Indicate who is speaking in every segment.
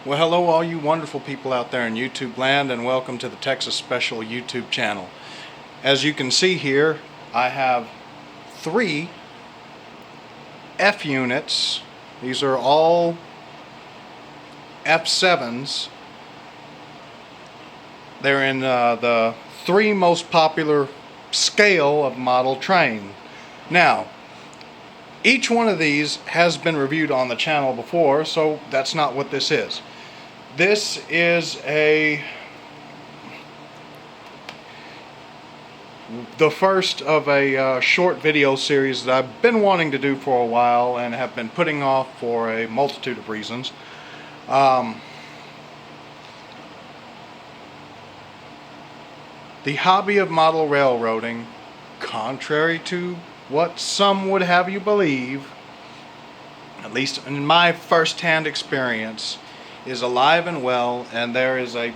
Speaker 1: Well, hello all you wonderful people out there in YouTube land, and welcome to the Texas Special YouTube channel. As you can see here, I have 3 F units. These are all F7s. They're in the 3 most popular scale of model train. Now, each one of these has been reviewed on the channel before, so that's not what this is. This is the first of a short video series that I've been wanting to do for a while and have been putting off for a multitude of reasons. The hobby of model railroading, contrary to what some would have you believe, at least in my first-hand experience, is alive and well, and there is a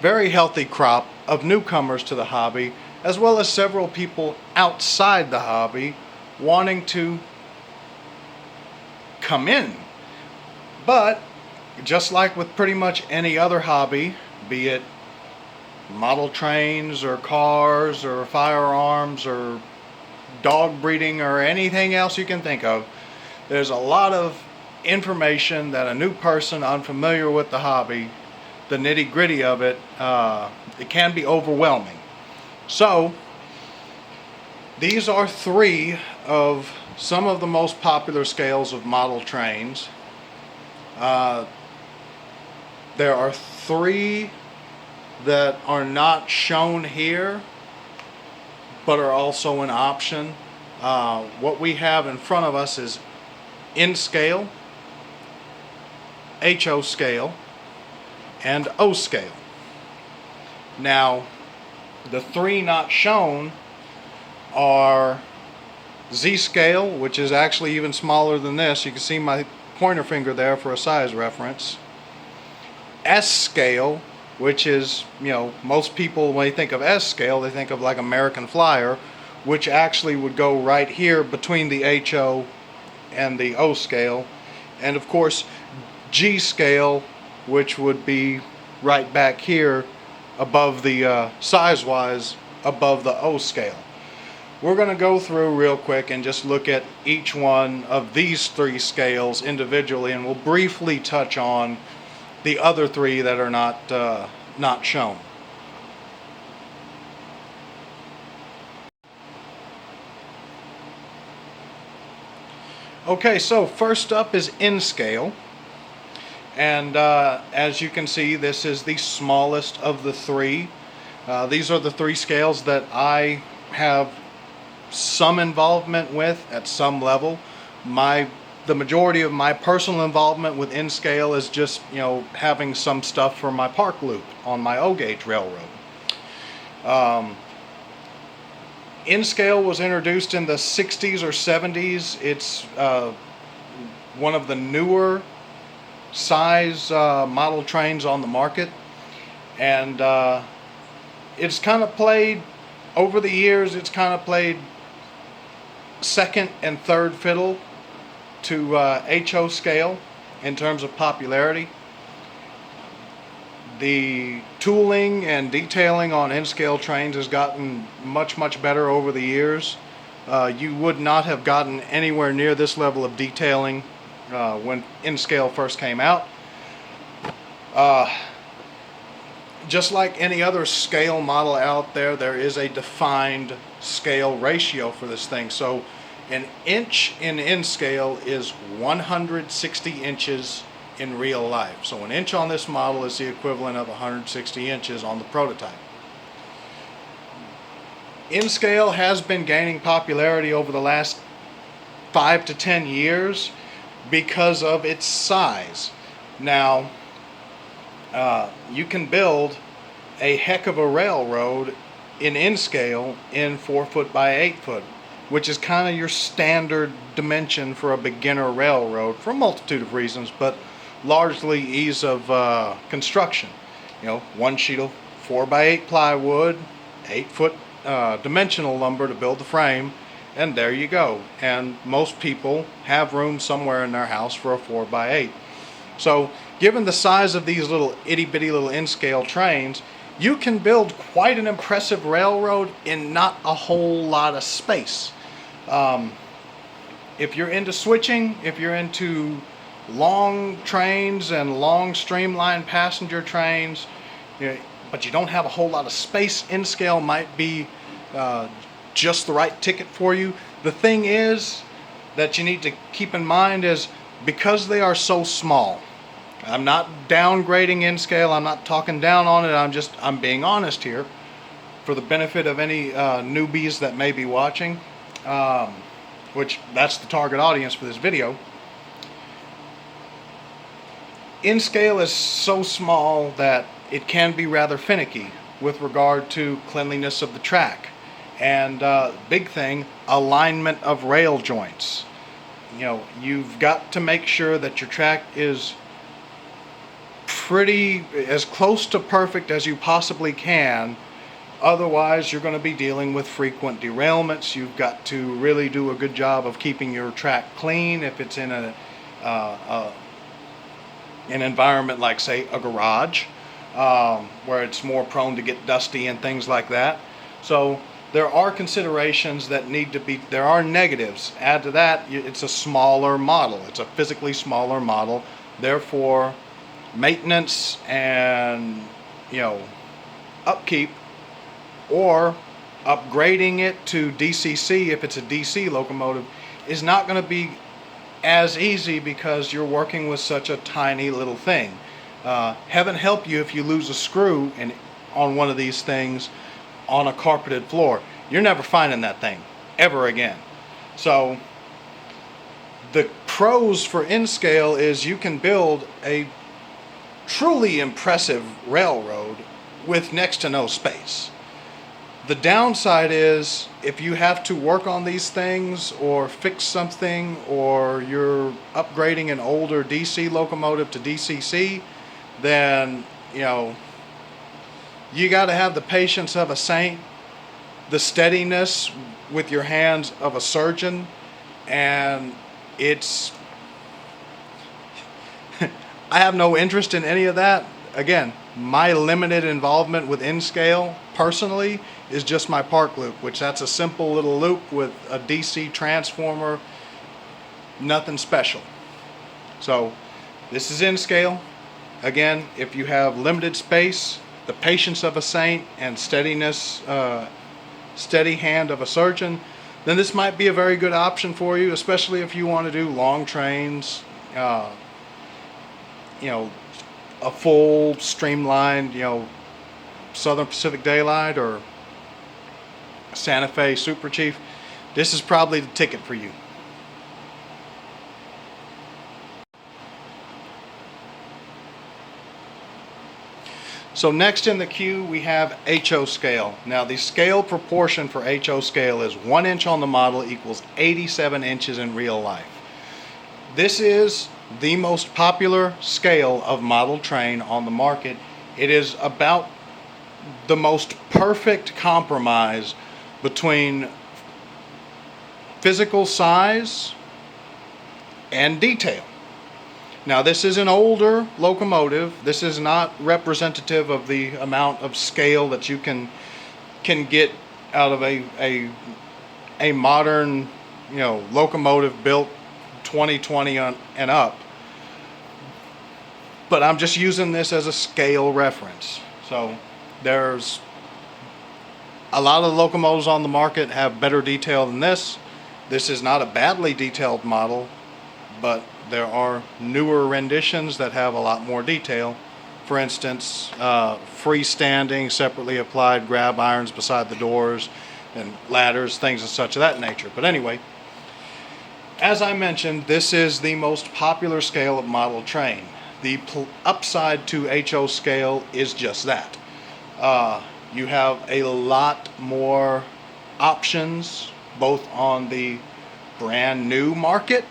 Speaker 1: very healthy crop of newcomers to the hobby, as well as several people outside the hobby wanting to come in. But just like with pretty much any other hobby, be it model trains or cars or firearms or dog breeding or anything else you can think of, there's a lot of information that a new person unfamiliar with the hobby, the nitty-gritty of it, it can be overwhelming. So these are 3 of some of the most popular scales of model trains. There are 3 that are not shown here but are also an option. What we have in front of us is N scale, HO scale, and O scale. Now, the 3 not shown are Z scale, which is actually even smaller than this. You can see my pointer finger there for a size reference. S scale, which is, most people, when they think of S scale, they think of like American Flyer, which actually would go right here between the HO and the O scale. And of course, G scale, which would be right back here above the size-wise above the O scale. We're going to go through real quick and just look at each one of these 3 scales individually, and we'll briefly touch on the other 3 that are not shown. Okay, so first up is N scale, and as you can see, this is the smallest of the 3. These are the 3 scales that I have some involvement with at some level. The majority of my personal involvement with N scale is just having some stuff for my park loop on my O gauge railroad. N scale was introduced in the 60s or 70s. It's one of the newer size model trains on the market, and it's kind of played over the years. It's kind of played second and third fiddle to HO scale in terms of popularity. The tooling and detailing on N scale trains has gotten much better over the years. You would not have gotten anywhere near this level of detailing when N scale first came out. Just like any other scale model out there, there is a defined scale ratio for this thing. So an inch in N scale is 160 inches in real life. So an inch on this model is the equivalent of 160 inches on the prototype. N scale has been gaining popularity over the last 5 to 10 years because of its size. Now, you can build a heck of a railroad in N scale in 4 foot by 8 foot, which is kind of your standard dimension for a beginner railroad for a multitude of reasons, but largely ease of construction. 1 sheet of 4 by 8 plywood, 8 foot dimensional lumber to build the frame, and there you go. And most people have room somewhere in their house for a 4 by 8. So given the size of these little itty-bitty little N-scale trains, you can build quite an impressive railroad in not a whole lot of space. If you're into switching, if you're into long trains and long streamlined passenger trains, but you don't have a whole lot of space, N-scale might be just the right ticket for you. The thing is that you need to keep in mind is because they are so small, I'm not downgrading N-scale, I'm not talking down on it, I'm being honest here for the benefit of any newbies that may be watching, which that's the target audience for this video. N-scale is so small that it can be rather finicky with regard to cleanliness of the track. And big thing, alignment of rail joints. You've got to make sure that your track is pretty as close to perfect as you possibly can. Otherwise, you're going to be dealing with frequent derailments. You've got to really do a good job of keeping your track clean if it's in an environment like, say, a garage, where it's more prone to get dusty and things like that. So there are considerations that need to be, there are negatives. Add to that, it's a smaller model. It's a physically smaller model. Therefore, maintenance and, upkeep or upgrading it to DCC if it's a DC locomotive is not going to be as easy because you're working with such a tiny little thing. Heaven help you if you lose a screw on one of these things on a carpeted floor. You're never finding that thing ever again. So the pros for N-scale is you can build a truly impressive railroad with next to no space. The downside is if you have to work on these things or fix something, or you're upgrading an older DC locomotive to DCC, then you got to have the patience of a saint, the steadiness with your hands of a surgeon, and it's I have no interest in any of that. Again, my limited involvement with N-scale personally is just my park loop, which that's a simple little loop with a DC transformer, nothing special. So this is N-scale. Again, if you have limited space, the patience of a saint, and steadiness, steady hand of a surgeon, then this might be a very good option for you, especially if you want to do long trains, a full streamlined, Southern Pacific Daylight or Santa Fe Super Chief. This is probably the ticket for you. So next in the queue we have HO scale. Now the scale proportion for HO scale is 1 inch on the model equals 87 inches in real life. This is the most popular scale of model train on the market. It is about the most perfect compromise between physical size and detail. Now this is an older locomotive. This is not representative of the amount of scale that you can get out of a modern locomotive built 2020 and up. But I'm just using this as a scale reference. So there's a lot of locomotives on the market have better detail than this. This is not a badly detailed model, but there are newer renditions that have a lot more detail. For instance, freestanding, separately applied grab irons beside the doors and ladders, things of such of that nature. But anyway, as I mentioned, this is the most popular scale of model train. The upside to HO scale is just that. You have a lot more options, both on the brand new market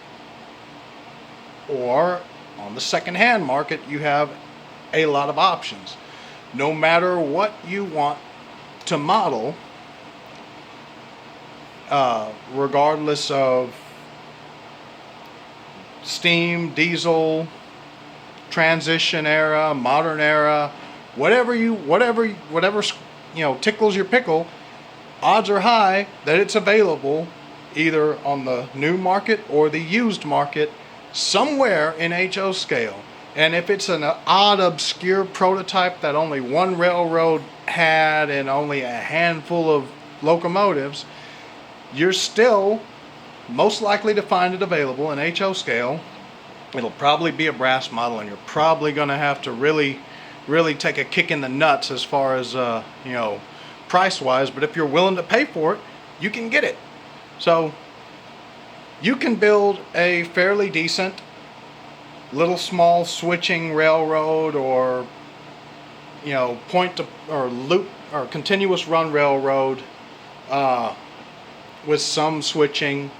Speaker 1: or on the second-hand market. You have a lot of options. No matter what you want to model, regardless of steam, diesel, transition era, modern era, whatever tickles your pickle, odds are high that it's available either on the new market or the used market somewhere in HO scale. And if it's an odd, obscure prototype that only one railroad had and only a handful of locomotives, you're still most likely to find it available in HO scale. It'll probably be a brass model, and you're probably going to have to really take a kick in the nuts as far as price wise. But if you're willing to pay for it, you can get it. So you can build a fairly decent little small switching railroad, or point to or loop or continuous run railroad with some switching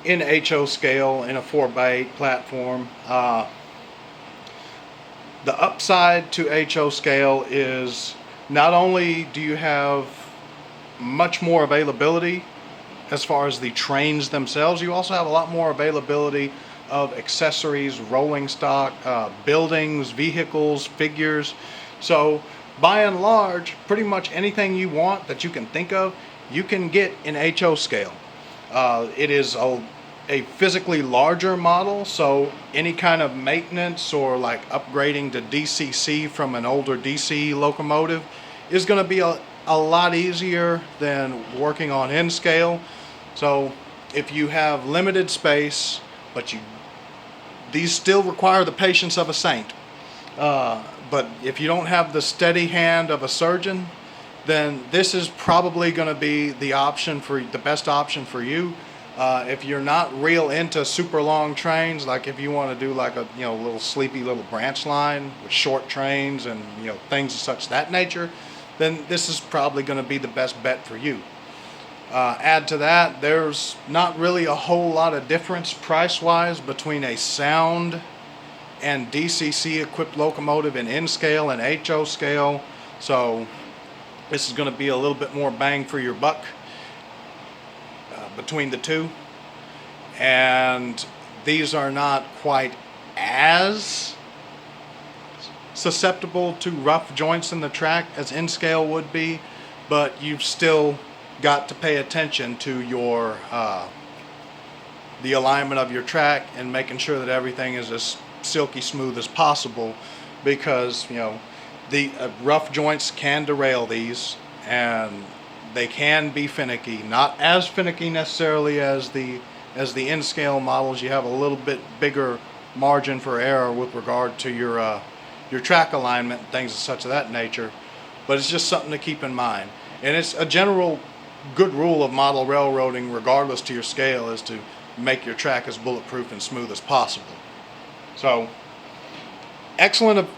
Speaker 1: in HO scale in a 4x8 platform. The upside to HO scale is not only do you have much more availability as far as the trains themselves, you also have a lot more availability of accessories, rolling stock, buildings, vehicles, figures. So by and large, pretty much anything you want that you can think of, you can get in HO scale. It is a physically larger model, so any kind of maintenance or like upgrading to DCC from an older DC locomotive is going to be a lot easier than working on N scale. So if you have limited space, but these still require the patience of a saint. But if you don't have the steady hand of a surgeon, then this is probably going to be the best option for you. If you're not real into super long trains, like if you want to do like a little sleepy little branch line with short trains and things of such that nature, then this is probably going to be the best bet for you. Add to that, there's not really a whole lot of difference price-wise between a sound and DCC equipped locomotive in N scale and HO scale, so this is going to be a little bit more bang for your buck between the two. And these are not quite as susceptible to rough joints in the track as N scale would be, but you've still got to pay attention to your the alignment of your track and making sure that everything is as silky smooth as possible, because the rough joints can derail these, and they can be finicky. Not as finicky necessarily as the N scale models. You have a little bit bigger margin for error with regard to your track alignment and things of such of that nature, but it's just something to keep in mind. And it's a general good rule of model railroading, regardless to your scale, is to make your track as bulletproof and smooth as possible. So excellent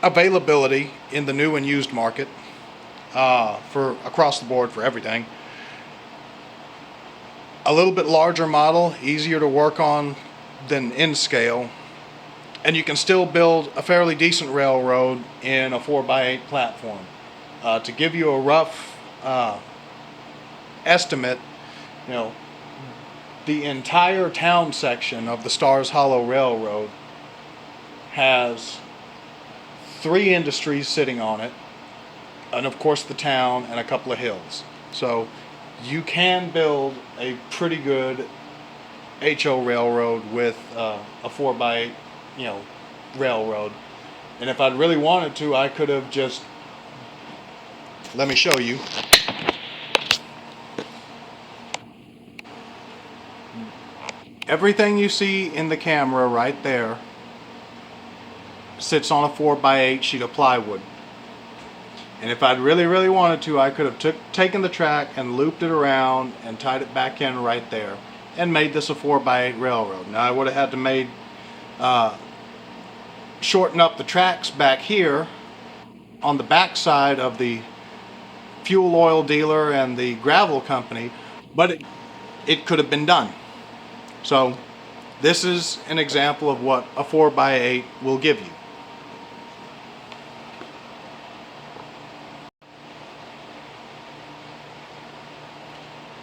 Speaker 1: availability in the new and used market for across the board for everything. A little bit larger model, easier to work on than N scale, and you can still build a fairly decent railroad in a 4x8 platform. To give you a rough estimate, the entire town section of the Stars Hollow Railroad has 3 industries sitting on it, and of course the town and a couple of hills. So you can build a pretty good HO railroad with a 4x8 railroad. And if I'd really wanted to, I could have just, let me show you. Everything you see in the camera right there sits on a 4x8 sheet of plywood. And if I'd really wanted to, I could have taken the track and looped it around and tied it back in right there and made this a 4x8 railroad. Now I would have had to shorten up the tracks back here on the back side of the fuel oil dealer and the gravel company, but it could have been done. So this is an example of what a 4x8 will give you.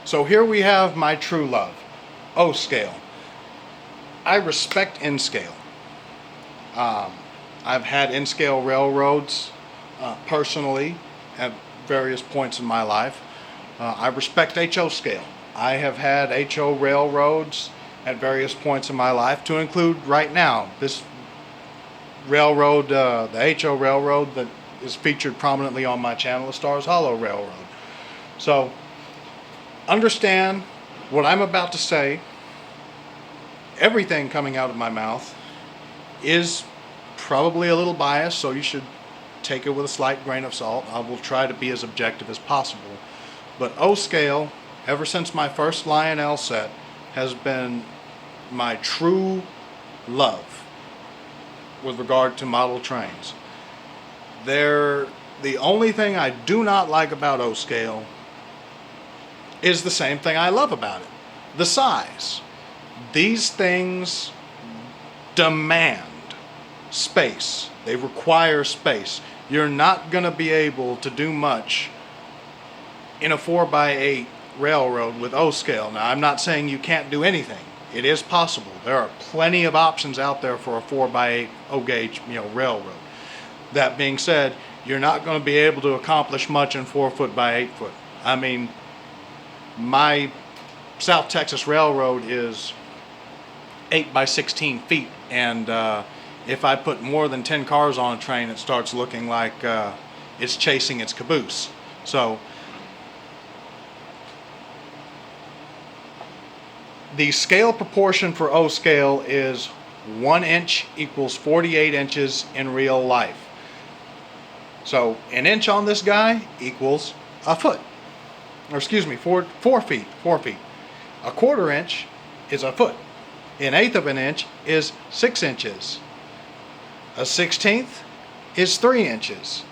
Speaker 1: So here we have my true love, O scale. I respect N scale. I've had in-scale railroads personally at various points in my life. I respect HO scale. I have had HO railroads at various points in my life, to include right now this railroad, the HO railroad that is featured prominently on my channel, the Stars Hollow Railroad. So understand what I'm about to say. Everything coming out of my mouth is probably a little biased, so you should take it with a slight grain of salt. I will try to be as objective as possible. But O scale, ever since my first Lionel set, has been my true love with regard to model trains. The only thing I do not like about O scale is the same thing I love about it: the size. These things demand space. They require space. You're not going to be able to do much in a 4x8 railroad with O scale. Now, I'm not saying you can't do anything. It is possible. There are plenty of options out there for a 4x8 O gauge, railroad. That being said, you're not going to be able to accomplish much in 4 foot by 8 foot. I mean, my South Texas Railroad is 8 by 16 feet, and if I put more than 10 cars on a train, it starts looking like it's chasing its caboose. So the scale proportion for O scale is 1 inch equals 48 inches in real life. So an inch on this guy equals a foot. Or excuse me, 4 feet. 4 feet. A quarter inch is a foot. An eighth of an inch is 6 inches. A 16th is 3 inches.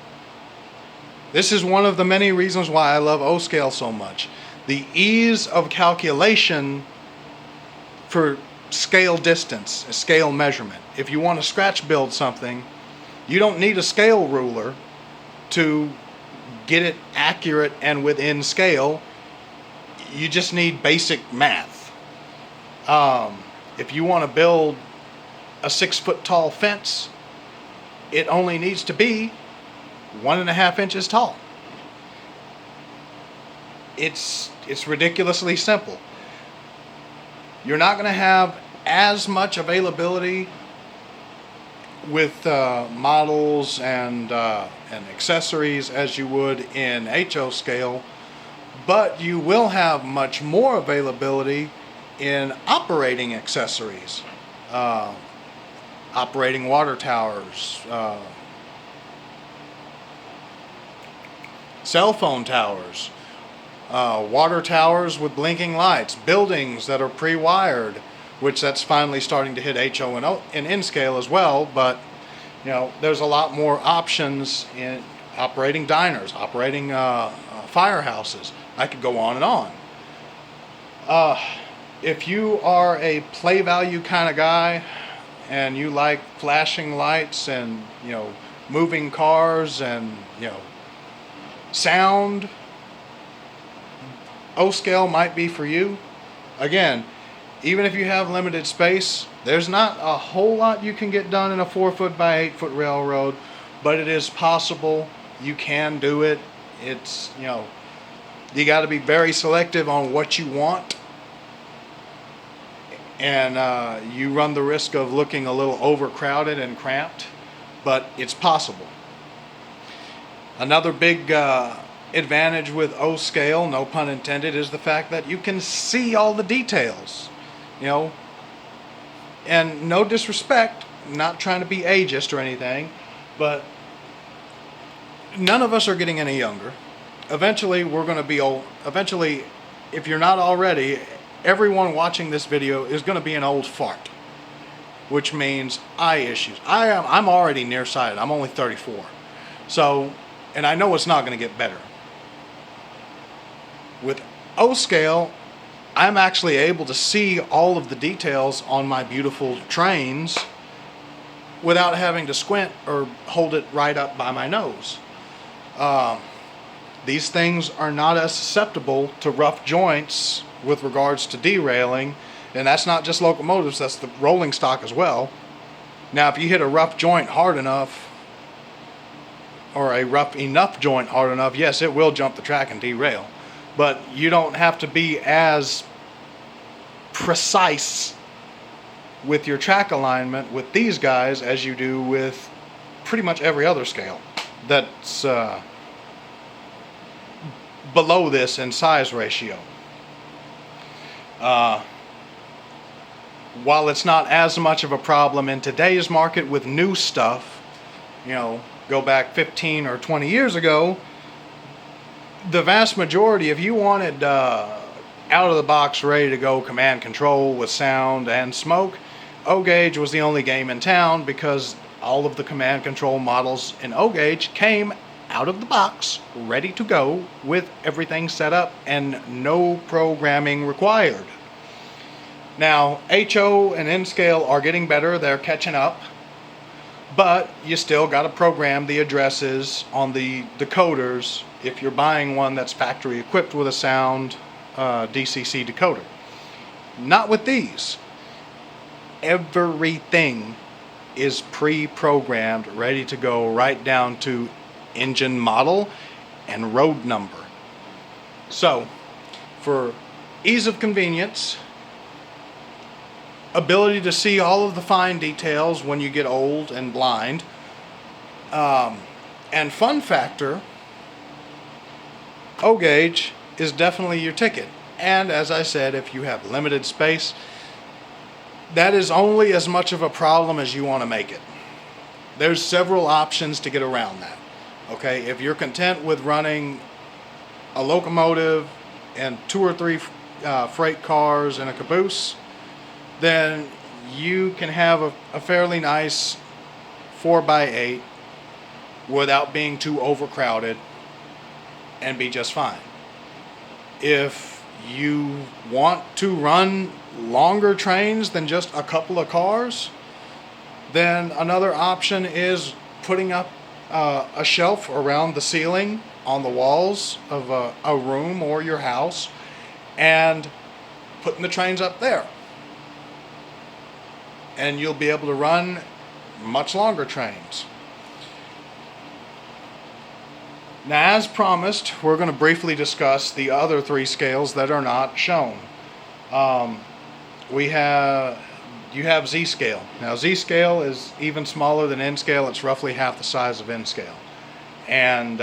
Speaker 1: This is one of the many reasons why I love O scale so much. The ease of calculation for scale distance, scale measurement. If you want to scratch build something, you don't need a scale ruler to get it accurate and within scale. You just need basic math. If you want to build a 6 foot tall fence, it only needs to be 1.5 inches tall. It's ridiculously simple. You're not going to have as much availability with models and accessories as you would in HO scale, but you will have much more availability in operating accessories, operating water towers, cell phone towers, water towers with blinking lights, buildings that are pre-wired, which that's finally starting to hit HO and N scale as well. But there's a lot more options in operating diners, operating firehouses. I could go on and on. If you are a play value kind of guy and you like flashing lights and moving cars and sound, O scale might be for you. Again, even if you have limited space, there's not a whole lot you can get done in a 4 foot by 8 foot railroad, but it is possible. You can do it. It's, you got to be very selective on what you want, and you run the risk of looking a little overcrowded and cramped, but it's possible. Another big advantage with O scale, no pun intended, is the fact that you can see all the details. And no disrespect, not trying to be ageist or anything, but none of us are getting any younger. Eventually, we're going to be old. Eventually, if you're not already, everyone watching this video is going to be an old fart, which means eye issues. I'm already nearsighted. I'm only 34. So, and I know it's not going to get better. With O scale, I'm actually able to see all of the details on my beautiful trains without having to squint or hold it right up by my nose. These things are not as susceptible to rough joints with regards to derailing, and that's not just locomotives, that's the rolling stock as well. Now, if you hit a rough joint hard enough, or a rough enough joint hard enough, yes, it will jump the track and derail. But you don't have to be as precise with your track alignment with these guys as you do with pretty much every other scale that's below this in size ratio. While it's not as much of a problem in today's market with new stuff, go back 15 or 20 years ago, the vast majority, if you wanted out of the box, ready to go command control with sound and smoke, O-Gauge was the only game in town, because all of the command control models in O-Gauge came out of the box, ready to go, with everything set up and no programming required. Now, HO and N-Scale are getting better, they're catching up, but you still got to program the addresses on the decoders if you're buying one that's factory equipped with a sound DCC decoder. Not with these. Everything is pre-programmed, ready to go, right down to engine model and road number. So, for ease of convenience, ability to see all of the fine details when you get old and blind, and fun factor, O-Gauge is definitely your ticket. And as I said, if you have limited space, that is only as much of a problem as you want to make it. There's several options to get around that. Okay, if you're content with running a locomotive and 2 or 3 freight cars and a caboose, then you can have a fairly nice 4x8 without being too overcrowded and be just fine. If you want to run longer trains than just a couple of cars, then another option is putting up a shelf around the ceiling on the walls of a room or your house and putting the trains up there. And you'll be able to run much longer trains. Now, as promised, we're going to briefly discuss the other 3 scales that are not shown. You have Z scale. Now, Z scale is even smaller than N scale. It's roughly half the size of N scale. And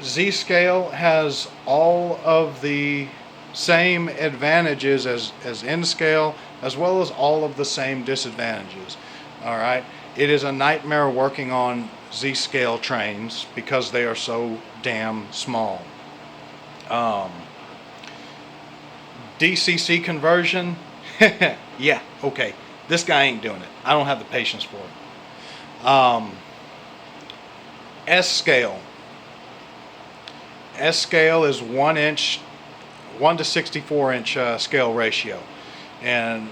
Speaker 1: Z scale has all of the same advantages as N scale, as well as all of the same disadvantages. All right, it is a nightmare working on Z scale trains because they are so damn small. DCC conversion, yeah, okay, this guy ain't doing it. I don't have the patience for it. S scale. S scale is 1 to 64 inch scale ratio, and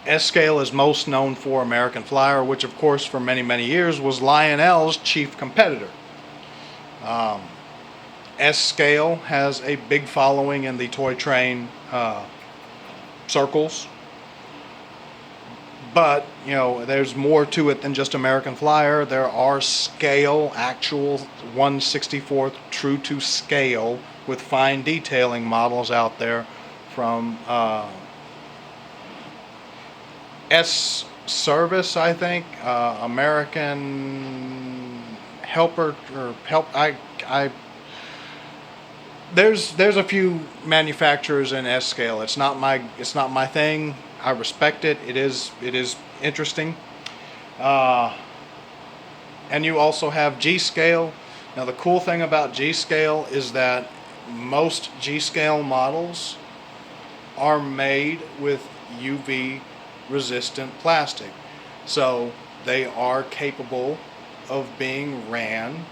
Speaker 1: S scale is most known for American Flyer, which of course for many years was Lionel's chief competitor. S scale has a big following in the toy train circles, but there's more to it than just American Flyer. There are scale, actual 1/64th true to scale with fine detailing models out there from S Service, I think, American Helper or Help. There's a few manufacturers in S scale. It's not my thing. I respect it. It is interesting. And you also have G scale. Now the cool thing about G scale is that most G scale models are made with UV resistant plastic, so they are capable of being ran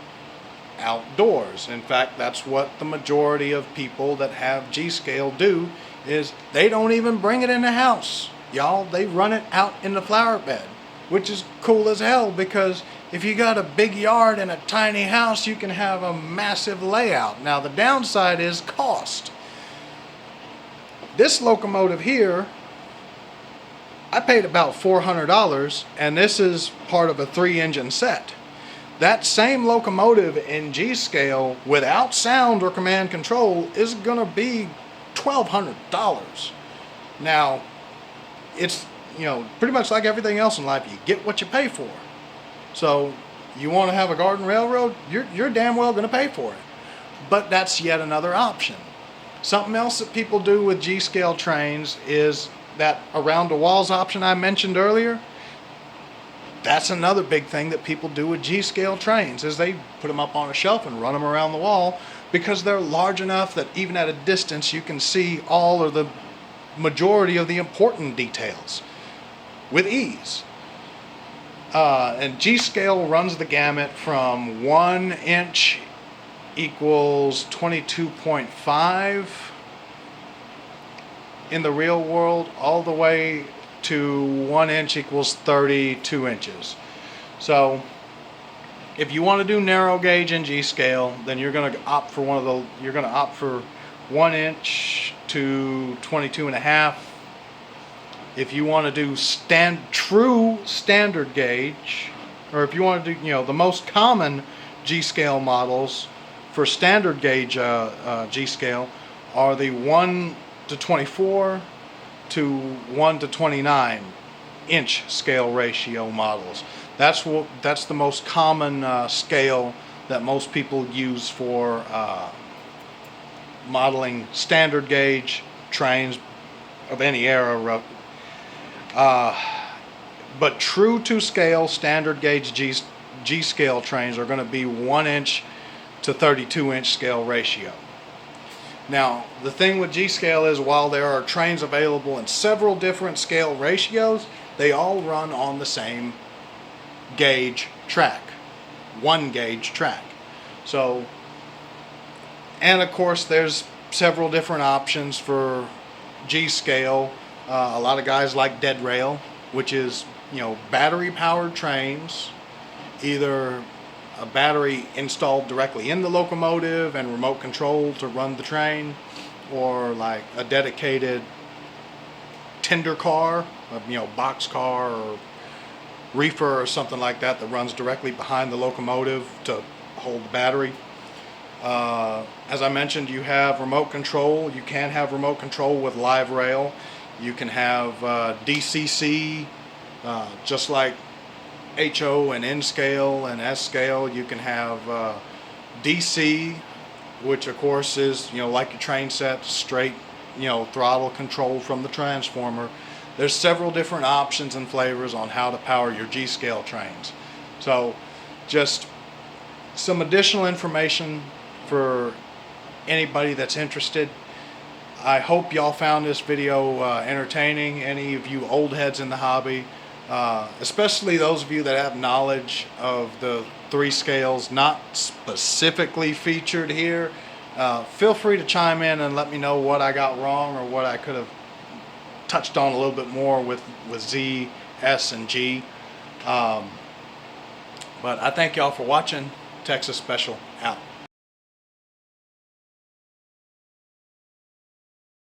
Speaker 1: outdoors. In fact, that's what the majority of people that have G scale do, is they don't even bring it in the house, y'all. They run it out in the flower bed, which is cool as hell, because if you got a big yard and a tiny house, you can have a massive layout. Now the downside is cost. This locomotive here, I paid about $400, and this is part of a 3-engine set. That same locomotive in G scale without sound or command control is going to be $1,200. Now, it's, you know, pretty much like everything else in life, you get what you pay for. So you want to have a garden railroad, you're damn well going to pay for it. But that's yet another option. Something else that people do with G scale trains is that around the walls option I mentioned earlier. That's another big thing that people do with G scale trains, is they put them up on a shelf and run them around the wall, because they're large enough that even at a distance you can see all or the majority of the important details with ease. And G scale runs the gamut from 1 inch equals 22.5 in the real world, all the way to 1 inch equals 32 inches. So if you want to do narrow gauge in G scale, then you're going to opt for you're going to opt for 1 inch to 22.5. If you want to do true standard gauge, or if you want to do, you know, the most common G scale models for standard gauge G scale are the 1 to 24 to 1 to 29 inch scale ratio models. That's the most common scale that most people use for modeling standard gauge trains of any era. But true to scale standard gauge G scale trains are going to be 1 inch to 32 inch scale ratio. Now, the thing with G scale is, while there are trains available in several different scale ratios, they all run on the same gauge track, 1 gauge track. So, and of course there's several different options for G scale. A lot of guys like dead rail, which is, you know, battery powered trains, either a battery installed directly in the locomotive and remote control to run the train, or like a dedicated tender car, you know, box car or reefer or something like that runs directly behind the locomotive to hold the battery. As I mentioned, you have remote control. You can have remote control with live rail. You can have DCC, just like HO and N scale and S scale. You can have DC, which of course is, you know, like your train set, straight, you know, throttle control from the transformer. There's several different options and flavors on how to power your G scale trains. So just some additional information for anybody that's interested. I hope y'all found this video entertaining, any of you old heads in the hobby. Especially those of you that have knowledge of the 3 scales not specifically featured here. Feel free to chime in and let me know what I got wrong or what I could have touched on a little bit more with Z, S, and G. But I thank y'all for watching. Texas Special out.